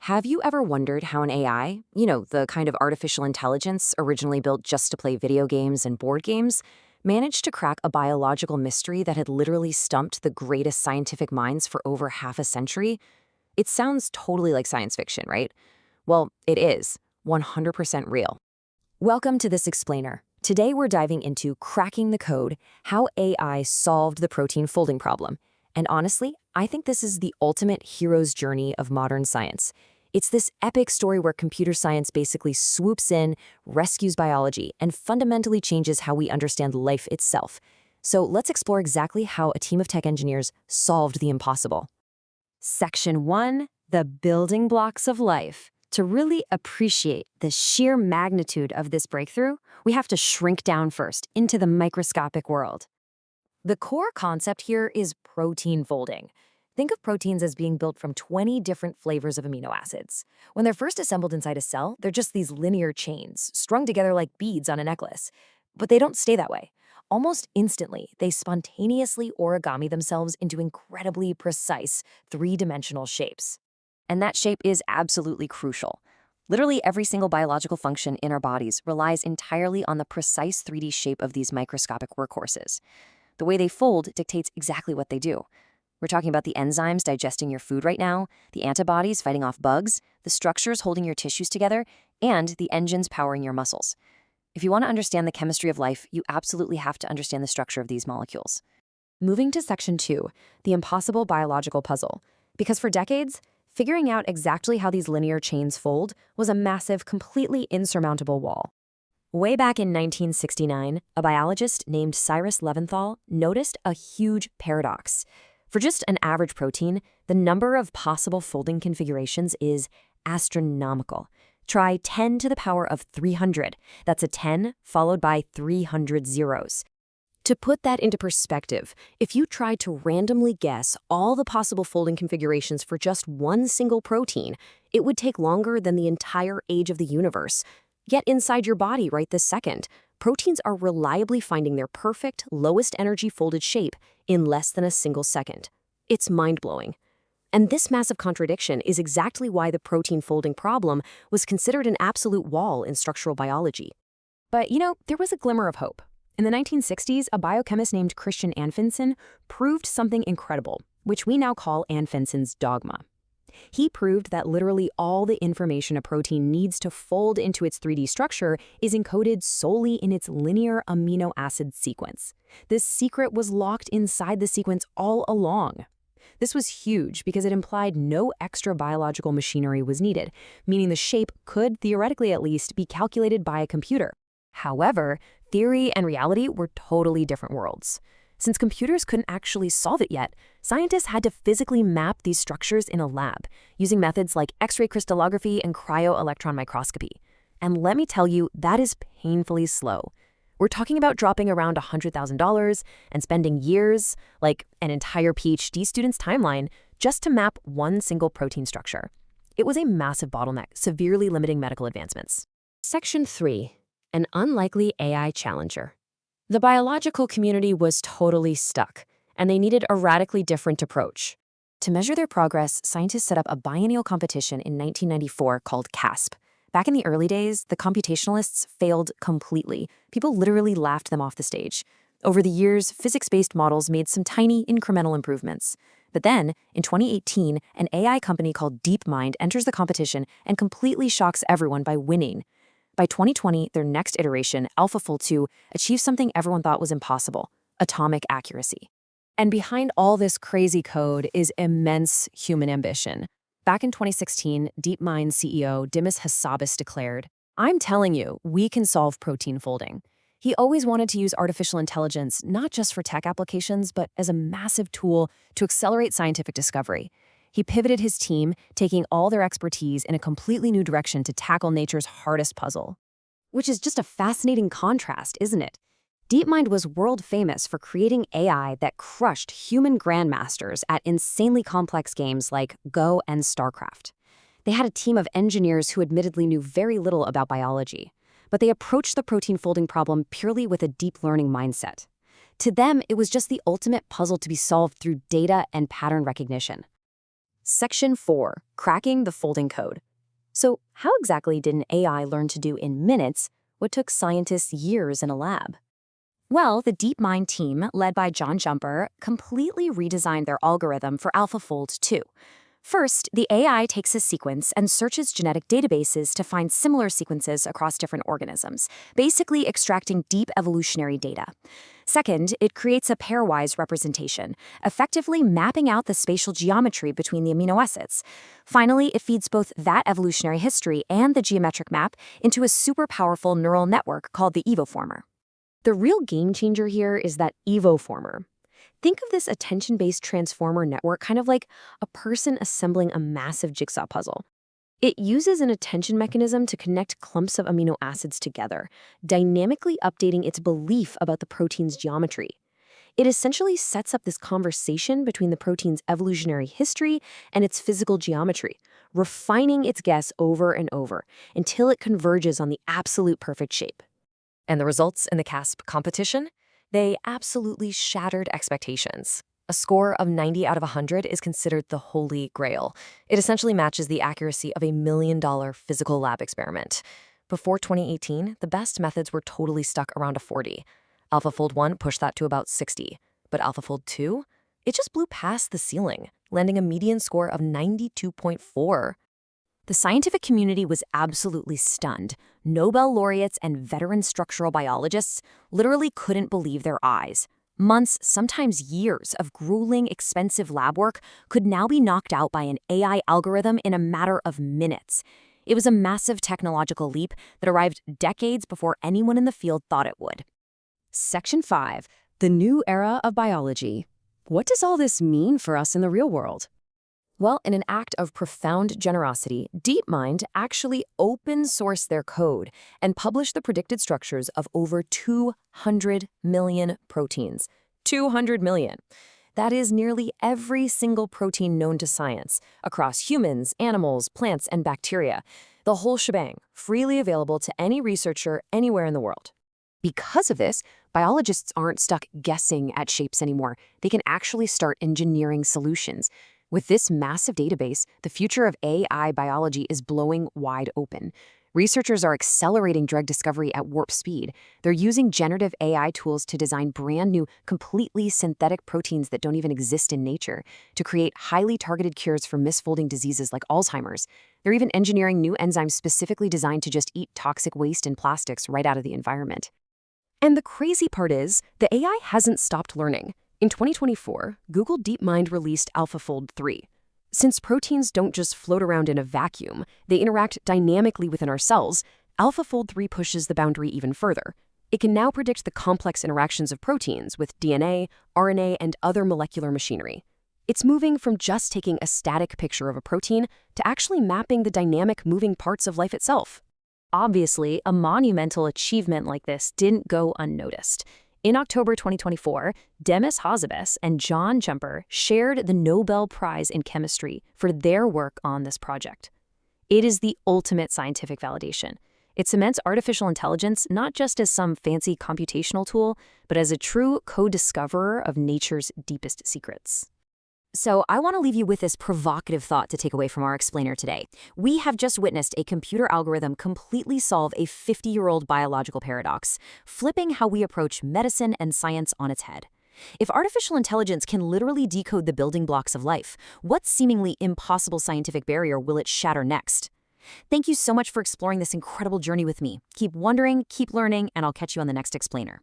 Have you ever wondered how an AI, the kind of artificial intelligence originally built just to play video games and board games, managed to crack a biological mystery that had literally stumped the greatest scientific minds for over half a century? It sounds totally like science fiction, right? Well, it is 100% real. Welcome to this explainer. Today we're diving into cracking the code, how AI solved the protein folding problem. And honestly, I think this is the ultimate hero's journey of modern science. It's this epic story where computer science basically swoops in, rescues biology, and fundamentally changes how we understand life itself. So let's explore exactly how a team of tech engineers solved the impossible. Section 1, the building blocks of life. To really appreciate the sheer magnitude of this breakthrough, we have to shrink down first into the microscopic world. The core concept here is protein folding. Think of proteins as being built from 20 different flavors of amino acids. When they're first assembled inside a cell, they're just these linear chains, strung together like beads on a necklace. But they don't stay that way. Almost instantly, they spontaneously origami themselves into incredibly precise, three-dimensional shapes. And that shape is absolutely crucial. Literally every single biological function in our bodies relies entirely on the precise 3D shape of these microscopic workhorses. The way they fold dictates exactly what they do. We're talking about the enzymes digesting your food right now, the antibodies fighting off bugs, the structures holding your tissues together, and the engines powering your muscles. If you want to understand the chemistry of life, you absolutely have to understand the structure of these molecules. Moving to Section 2, the impossible biological puzzle. Because for decades, figuring out exactly how these linear chains fold was a massive, completely insurmountable wall. Way back in 1969, a biologist named Cyrus Leventhal noticed a huge paradox. For just an average protein, the number of possible folding configurations is astronomical. Try 10 to the power of 300. That's a 10 followed by 300 zeros. To put that into perspective, if you tried to randomly guess all the possible folding configurations for just one single protein, it would take longer than the entire age of the universe. Yet inside your body right this second, proteins are reliably finding their perfect, lowest energy folded shape in less than a single second. It's mind-blowing. And this massive contradiction is exactly why the protein folding problem was considered an absolute wall in structural biology. But, there was a glimmer of hope. In the 1960s, a biochemist named Christian Anfinsen proved something incredible, which we now call Anfinsen's dogma. He proved that literally all the information a protein needs to fold into its 3D structure is encoded solely in its linear amino acid sequence. This secret was locked inside the sequence all along. This was huge because it implied no extra biological machinery was needed, meaning the shape could, theoretically at least, be calculated by a computer. However, theory and reality were totally different worlds. Since computers couldn't actually solve it yet, scientists had to physically map these structures in a lab, using methods like X-ray crystallography and cryo-electron microscopy. And let me tell you, that is painfully slow. We're talking about dropping around $100,000 and spending years, like an entire PhD student's timeline, just to map one single protein structure. It was a massive bottleneck, severely limiting medical advancements. Section 3, an unlikely AI challenger. The biological community was totally stuck, and they needed a radically different approach. To measure their progress, scientists set up a biennial competition in 1994 called CASP. Back in the early days, the computationalists failed completely. People literally laughed them off the stage. Over the years, physics-based models made some tiny, incremental improvements. But then, in 2018, an AI company called DeepMind enters the competition and completely shocks everyone by winning. By 2020, their next iteration, AlphaFold 2, achieved something everyone thought was impossible: atomic accuracy. And behind all this crazy code is immense human ambition. Back in 2016, DeepMind CEO Dimas Hassabis declared, "I'm telling you, we can solve protein folding." He always wanted to use artificial intelligence not just for tech applications, but as a massive tool to accelerate scientific discovery. He pivoted his team, taking all their expertise in a completely new direction to tackle nature's hardest puzzle. Which is just a fascinating contrast, isn't it? DeepMind was world famous for creating AI that crushed human grandmasters at insanely complex games like Go and StarCraft. They had a team of engineers who admittedly knew very little about biology, but they approached the protein folding problem purely with a deep learning mindset. To them, it was just the ultimate puzzle to be solved through data and pattern recognition. Section 4. Cracking the folding code. So, how exactly did an AI learn to do in minutes what took scientists years in a lab? Well, the DeepMind team, led by John Jumper, completely redesigned their algorithm for AlphaFold 2. First, the AI takes a sequence and searches genetic databases to find similar sequences across different organisms, basically extracting deep evolutionary data. Second, it creates a pairwise representation, effectively mapping out the spatial geometry between the amino acids. Finally, it feeds both that evolutionary history and the geometric map into a super powerful neural network called the evoformer. The real game changer here is that evoformer. Think of this attention-based transformer network kind of like a person assembling a massive jigsaw puzzle. It uses an attention mechanism to connect clumps of amino acids together, dynamically updating its belief about the protein's geometry. It essentially sets up this conversation between the protein's evolutionary history and its physical geometry, refining its guess over and over until it converges on the absolute perfect shape. And the results in the CASP competition? They absolutely shattered expectations. A score of 90 out of 100 is considered the holy grail. It essentially matches the accuracy of $1 million physical lab experiment. Before 2018, the best methods were totally stuck around a 40. AlphaFold 1 pushed that to about 60. But AlphaFold 2? It just blew past the ceiling, landing a median score of 92.4. The scientific community was absolutely stunned. Nobel laureates and veteran structural biologists literally couldn't believe their eyes. Months, sometimes years, of grueling, expensive lab work could now be knocked out by an AI algorithm in a matter of minutes. It was a massive technological leap that arrived decades before anyone in the field thought it would. Section 5. The new era of biology. What does all this mean for us in the real world? Well, in an act of profound generosity, DeepMind actually open-sourced their code and published the predicted structures of over 200 million proteins. 200 million. That is nearly every single protein known to science, across humans, animals, plants, and bacteria. The whole shebang, freely available to any researcher anywhere in the world. Because of this, biologists aren't stuck guessing at shapes anymore. They can actually start engineering solutions. With this massive database, the future of AI biology is blowing wide open. Researchers are accelerating drug discovery at warp speed. They're using generative AI tools to design brand new, completely synthetic proteins that don't even exist in nature, to create highly targeted cures for misfolding diseases like Alzheimer's. They're even engineering new enzymes specifically designed to just eat toxic waste and plastics right out of the environment. And the crazy part is, the AI hasn't stopped learning. In 2024, Google DeepMind released AlphaFold 3. Since proteins don't just float around in a vacuum, they interact dynamically within our cells, AlphaFold 3 pushes the boundary even further. It can now predict the complex interactions of proteins with DNA, RNA, and other molecular machinery. It's moving from just taking a static picture of a protein to actually mapping the dynamic moving parts of life itself. Obviously, a monumental achievement like this didn't go unnoticed. In October 2024, Demis Hazzabis and John Jumper shared the Nobel Prize in Chemistry for their work on this project. It is the ultimate scientific validation. It cements artificial intelligence not just as some fancy computational tool, but as a true co-discoverer of nature's deepest secrets. So I want to leave you with this provocative thought to take away from our explainer today. We have just witnessed a computer algorithm completely solve a 50-year-old biological paradox, flipping how we approach medicine and science on its head. If artificial intelligence can literally decode the building blocks of life, what seemingly impossible scientific barrier will it shatter next? Thank you so much for exploring this incredible journey with me. Keep wondering, keep learning, and I'll catch you on the next explainer.